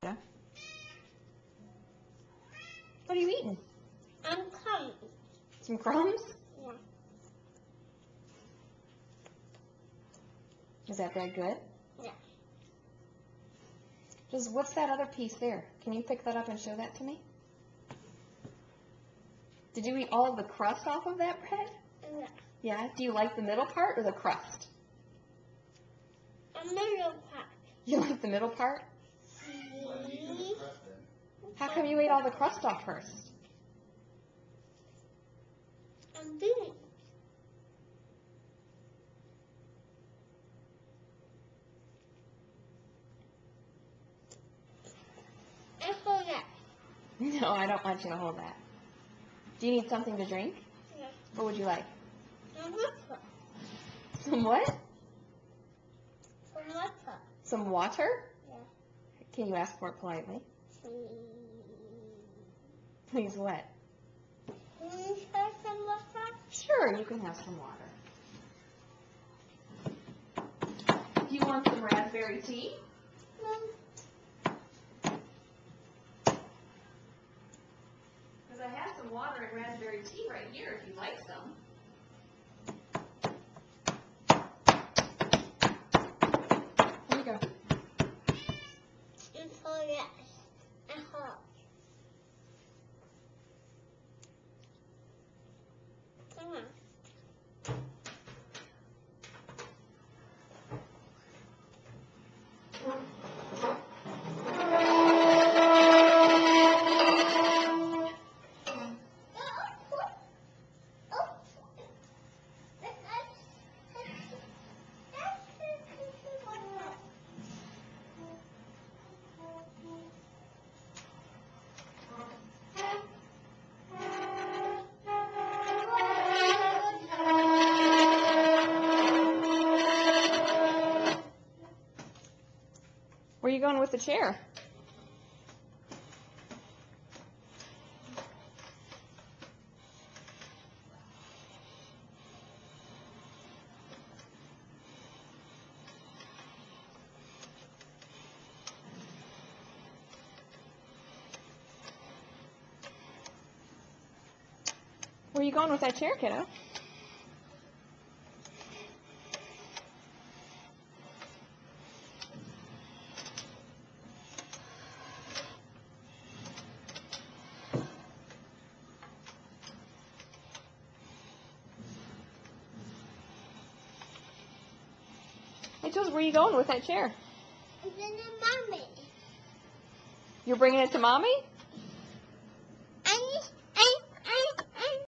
Yeah. What are you eating? Crumbs. Some crumbs? Yeah. Is that very good? Yeah. What's that other piece there? Can you pick that up and show that to me? Did you eat all of the crust off of that bread? Yeah. Yeah. Do you like the middle part or the crust? A middle part. You like the middle part? See? How come you ate all the crust off first? I didn't. I hold that. No, I don't want you to hold that. Do you need something to drink? Yeah. What would you like? Some water. Some what? Some water. Some water? Yeah. Can you ask for it politely? Please what? Please have some water. Sure, you can have some water. Do you want some raspberry tea? Because I have some water and raspberry tea right here if you'd like some. Here you go. And hold that. And hold. Come on. Where are you going with the chair? Where are you going with that chair, kiddo? Hey, Jules, where are you going with that chair? And then the mommy. You're bringing it to Mommy?